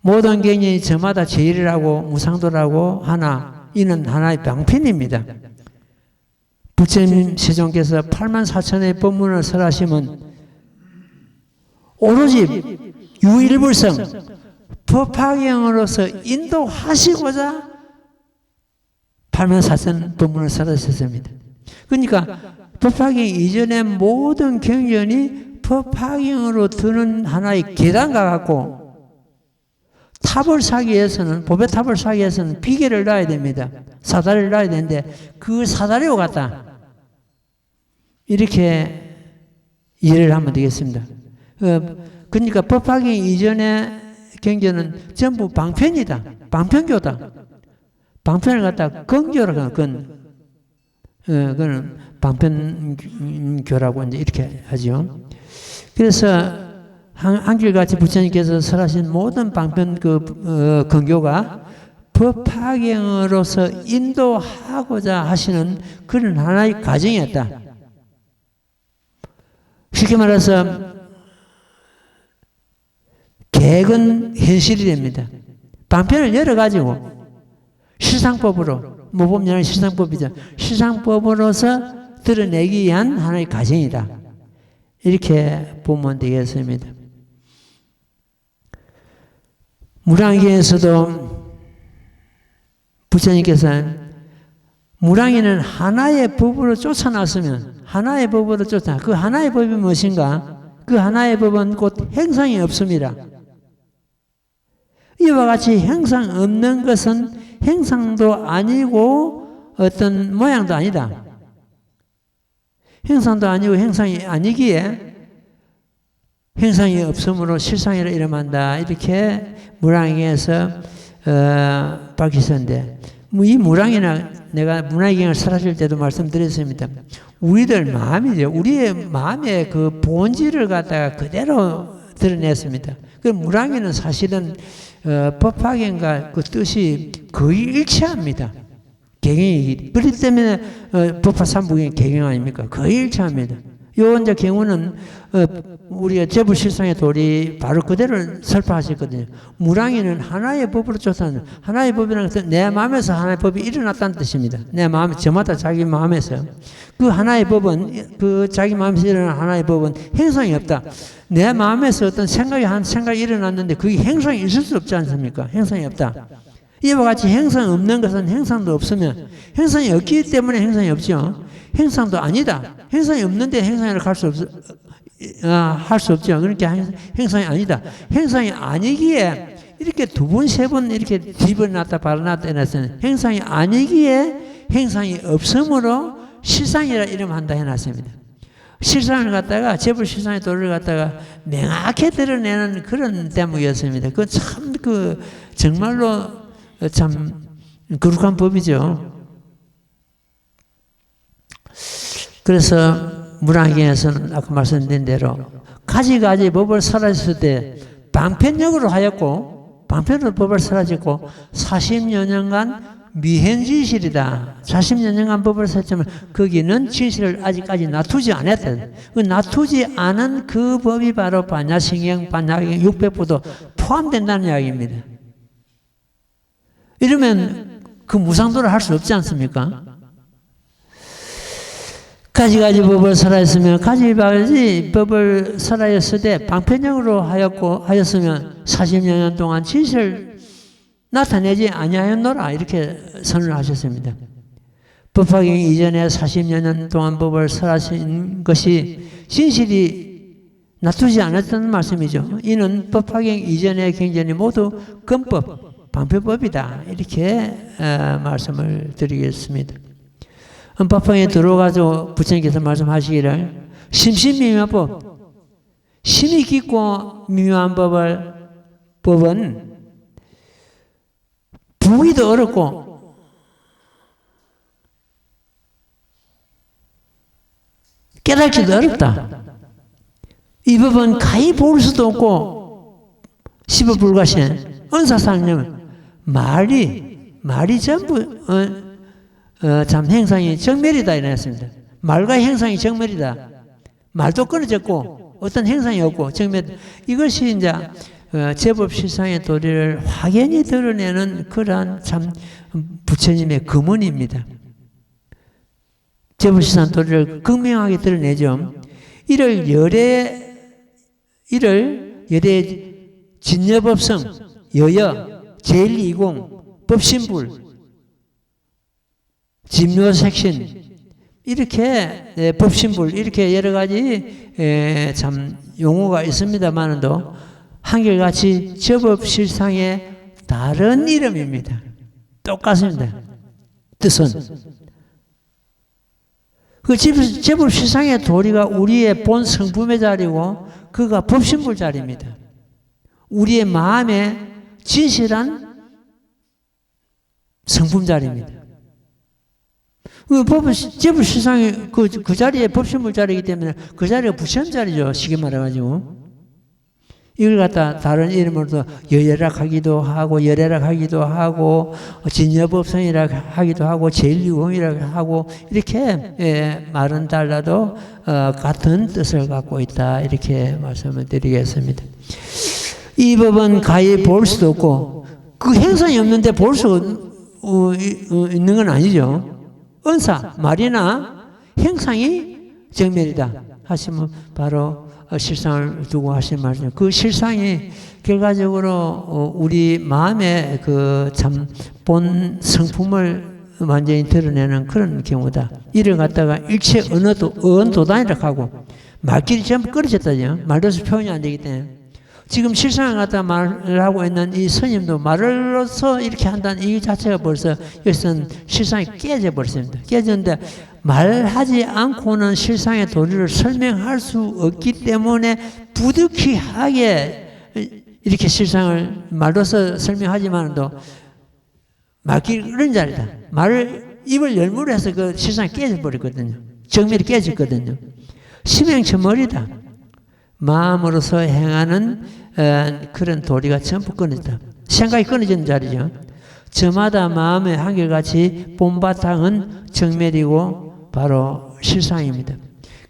모든 경전이 저마다 제일이라고 무상도라고 하나 이는 하나의 방편입니다. 부처님 세종께서 84,000의 법문을 설하시면 오로지 유일불성 법화경으로서 인도하시고자 84,000 법문을 설하셨습니다. 그러니까 법화경 이전의 모든 경전이 법화경으로 드는 하나의 계단과 같고 탑을 사기 위해서는 법의 탑을 사기 위해서는 비계를 놔야 됩니다. 사다리를 놔야 되는데 그 사다리와 같다. 이렇게 이해를 하면 되겠습니다. 그러니까 법화경 이전의 경전은 전부 방편이다. 방편교다. 방편을 갖다 건교라고 하는 그건 방편교라고 이제 이렇게 하죠. 그래서 한결같이 부처님께서 설하신 모든 방편 근교가 법화경으로서 인도하고자 하시는 그런 하나의 과정이었다. 쉽게 말해서 계획은 현실이 됩니다. 방편을 열어가지고 실상법으로, 모범연의 실상법이죠. 실상법으로서 드러내기 위한 하나의 과정이다. 이렇게 보면 되겠습니다. 무량기에서도 부처님께서는 무량이는 하나의 법으로 쫓아났으면 하나의 법으로 쫓아나. 그 하나의 법이 무엇인가? 그 하나의 법은 곧 행상이 없습니다. 이와 같이 행상 없는 것은 행상도 아니고 어떤 모양도 아니다. 행상도 아니고 행상이 아니기에 행상이 없으므로 실상이라 이름한다. 이렇게 무량에서 밝히셨는데, 이 무량이나 내가 문화경을 설하실 때도 말씀드렸습니다. 우리들 마음이죠. 우리의 마음의 그 본질을 갖다가 그대로 드러냈습니다. 그 무량에는 사실은 법화경과 그 뜻이 거의 일치합니다. 개경이 그렇기 때문에 법화 삼부경이 개경 아닙니까? 거의 일치합니다. 요 이제 경우는 우리가 제불실상의 도리 바로 그대로 설파하셨거든요. 무량이는 하나의 법으로 쫓아는 하나의 법이라는 것은 내 마음에서 하나의 법이 일어났다는 뜻입니다. 내 마음, 저마다 자기 마음에서 그 하나의 법은 그 자기 마음에서 일어난 하나의 법은 행성이 없다. 내 마음에서 어떤 생각이 일어났는데 그게 행성이 있을 수 없지 않습니까? 행성이 없다. 이와 같이 행성 없는 것은 행성도 없으면 행성이 없기 때문에 행성이 없죠. 행성도 아니다. 행성이 없는데 행성이라고 할 수 없죠. 그러니까 행성이 아니다. 행성이 아니기에 이렇게 두 번, 세 번 이렇게 뒤집어놨다 발라놨다 해놨어요. 행성이 아니기에 행성이 없으므로 실상이라 이름한다 해놨습니다. 실상을 갖다가 제불실상의 도를 갖다가 명확히 드러내는 그런 대목이었습니다. 그건 참 정말로 참 거룩한 법이죠. 그래서 무량경에서는 아까 말씀드린 대로 가지가지 법을 설하셨을 때 방편력으로 하였고 방편으로 법을 설하셨고 40여 년간 미현진실이다. 40여 년간 법을 설했지만 거기는 진실을 아직까지 놔두지 않았다. 그 놔두지 않은 그 법이 바로 반야신경, 반야경, 육백부도 포함된다는 이야기입니다. 이러면 그 무상도를 할 수 없지 않습니까? 가지가지 법을 설하였으면 가지가지 법을 설하였을 때 방편형으로 하였으면 40여 년 동안 진실을 나타내지 아니하였노라 이렇게 선을 하셨습니다. 법화경 이전에 40여 년 동안 법을 설하신 것이 진실이 놔두지 않았다는 말씀이죠. 이는 법화경 이전의 경전이 모두 근법, 방편법이다 이렇게 말씀을 드리겠습니다. 법화경에 들어가서 부처님께서 말씀하시기를 심신미묘법, 심이 깊고 미묘한 법은 보기도 어렵고 깨닫기도 어렵다. 이 법은 가히 볼 수도 없고 시법불가신 은사상념 말이 전부 참 행상이 정멸이다 이랬습니다. 말과 행상이 정멸이다. 말도 끊어졌고 어떤 행상이 없고 정멸. 이것이 이제 제법실상의 도리를 확연히 드러내는 그러한 참 부처님의 금언입니다. 제법실상 도리를 극명하게 드러내죠. 이를 열애 진여법성 여여 제일이공 법신불 진묘색신 이렇게 법신불 이렇게 여러 가지 참 용어가 있습니다만도 한결같이 제법실상의 다른 이름입니다. 똑같습니다. 뜻은 그 제법실상의 도리가 우리의 본 성품의 자리고 그가 법신불 자리입니다. 우리의 마음의 진실한 성품 자리입니다. 그 법은 제불실상의 그 자리에 법신불 자리이기 때문에 그 자리가 부처님 자리죠. 쉽게 말해가지고. 이걸 갖다 다른 이름으로도 여예락하기도 하고 열애락하기도 하고 진여법성이라 하기도 하고 제일유공이라 하고 이렇게 말은 달라도 같은 뜻을 갖고 있다 이렇게 말씀을 드리겠습니다. 이 법은 가히 볼 수도 없고 그 행성이 없는데 볼 수 있는 건 아니죠. 은사 말이나 행상이 정멸이다 하시면 바로 실상을 두고 하신 말이죠. 그 실상이 결과적으로 우리 마음의 그 참 본 성품을 완전히 드러내는 그런 경우다. 이를 갖다가 일체 언도단이라고 하고 말길이 전부 끊어졌다죠. 말로서 표현이 안 되기 때문에. 지금 실상을 갖다 말하고 있는 이 스님도 말로서 이렇게 한다는 이 자체가 벌써 여기서는 실상이 깨져 버렸습니다. 깨졌는데 말하지 않고는 실상의 도리를 설명할 수 없기 때문에 부득이하게 이렇게 실상을 말로서 설명하지만도 말길이 끊은 자리다. 말을 입을 열무로 해서 그 실상이 깨져 버렸거든요. 정밀이 깨졌거든요. 심행처머리다. 마음으로서 행하는 그런 도리가 전부 끊어졌다. 생각이 끊어지는 자리죠. 저마다 마음의 한결같이 본바탕은 정멸이고 바로 실상입니다.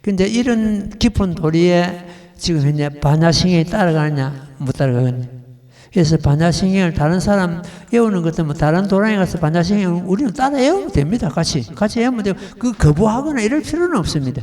그런데 이런 깊은 도리에 지금 현재 반야신경이 따라가느냐 못 따라가느냐. 그래서 반야신경을 다른 사람 외우는 것도 뭐 다른 도량에 가서 반야신경을 우리는 따라 외우면 됩니다. 같이 외우면 되고 그 거부하거나 이럴 필요는 없습니다.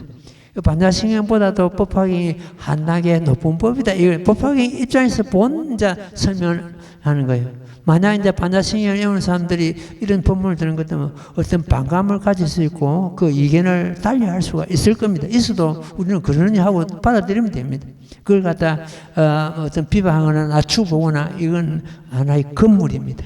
반야신경보다도 법화경이 한 단계 높은 법이다. 이걸 법화경 입장에서 본 이제 설명을 하는 거예요. 만약 이제 반야신경을 외우는 사람들이 이런 법문을 듣는 것 때문에 어떤 반감을 가질 수 있고 그 이견을 달리할 수가 있을 겁니다. 있어도 우리는 그러느냐 하고 받아들이면 됩니다. 그걸 갖다 어떤 비방하거나 낮추보거나 이건 하나의 건물입니다.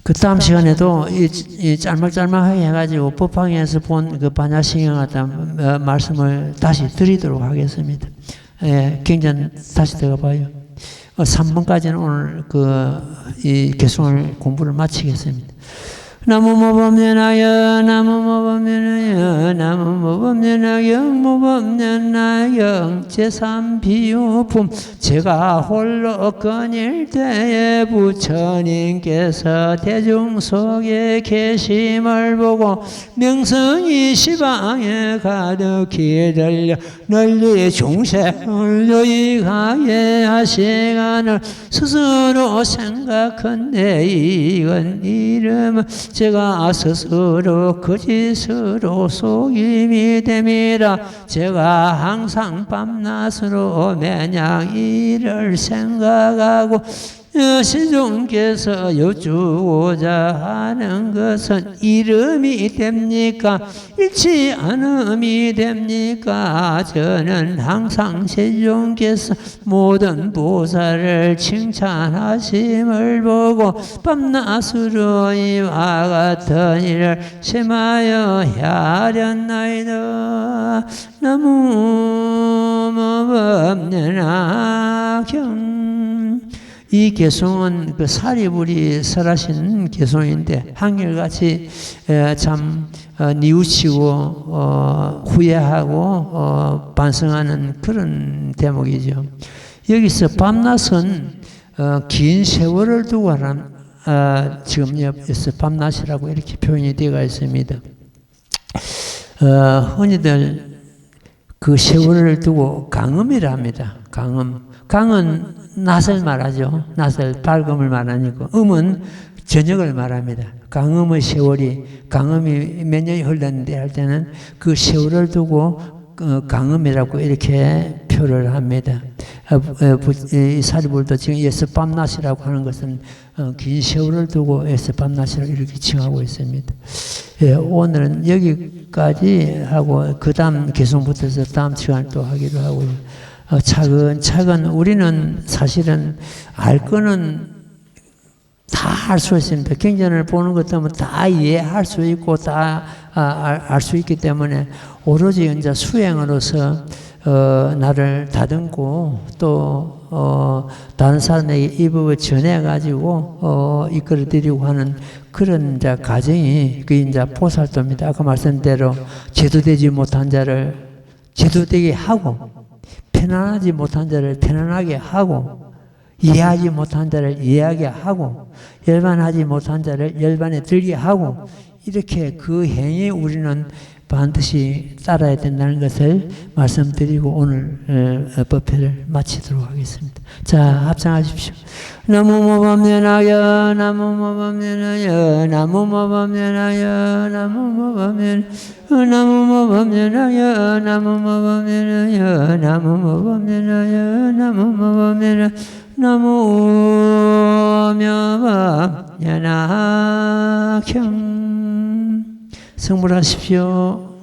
그 다음 시간에도 이 짤막짤막하게 해가지고 법화경에서 본 그 반야신경 갖다 말씀을 다시 드리도록 하겠습니다. 예, 경전 다시 들어가봐요. 3번까지는 오늘 이 개송을 공부를 마치겠습니다. 나무모범연하여 나무모범연하여 나무모범연하영 모범연하영 제3비유품 제가 홀로 거닐 때에 부처님께서 대중 속에 계심을 보고 명성이 시방에 가득히 들려 널리 중생을 유익하게 하시간을 스스로 생각한데 이건 이름은 제가 스스로 거짓으로 속임이 됨이라. 제가 항상 밤낮으로 매냥 이를 생각하고 신종께서 여쭈고자 하는 것은 이름이 됩니까? 잃지 않음이 됩니까? 저는 항상 신종께서 모든 보살을 칭찬하심을 보고 밤낮으로 이와 같은 일을 심하여 하련나이다. 나무모범연하경. 이 개송은 그 사리불이 설하신 개송인데 한결같이 참 뉘우치고 후회하고 반성하는 그런 대목이죠. 여기서 밤낮은 긴 세월을 두고 하는 지금 여기서 밤낮이라고 이렇게 표현이 되어 있습니다. 흔히들 그 세월을 두고 강음이라 합니다. 강은 낮을 말하죠. 낮을 밝음을 말하니까 음은 저녁을 말합니다. 강음의 세월이 강음이 몇 년이 흘렀는데 할 때는 그 세월을 두고 강음이라고 이렇게 표를 합니다. 이 사리불도 지금 예서 밤낮이라고 하는 것은 긴 세월을 두고 예서 밤낮이라고 이렇게 칭하고 있습니다. 예, 오늘은 여기까지 하고 그 다음 개송부터서 다음 시간에 또 하기로 하고요. 차근차근 우리는 사실은 알 거는 다 알 수 있습니다. 경전을 보는 것 때문에 다 이해할 수 있고 다 알 수 있기 때문에 오로지 이제 수행으로서 나를 다듬고 또 다른 사람에게 이 법을 전해가지고 이끌어드리고 하는 그런 이제 과정이 그 이제 보살도입니다. 아까 말씀대로 제도되지 못한 자를 제도되게 하고 편안하지 못한 자를 편안하게 하고 이해하지 못한 자를 이해하게 하고 열반하지 못한 자를 열반에 들게 하고 이렇게 그 행위 우리는 반드시 따라야 된다는 것을 말씀드리고 오늘 법회를 마치도록 하겠습니다. 자, 합창하십시오. 나무모범연하여 나무모범연하여 나무모범연하여 나무모범연 나무모범연하여 나무모범연하여 나무모범연하여 나무모범연하여 나무모범연하경 성불하십시오.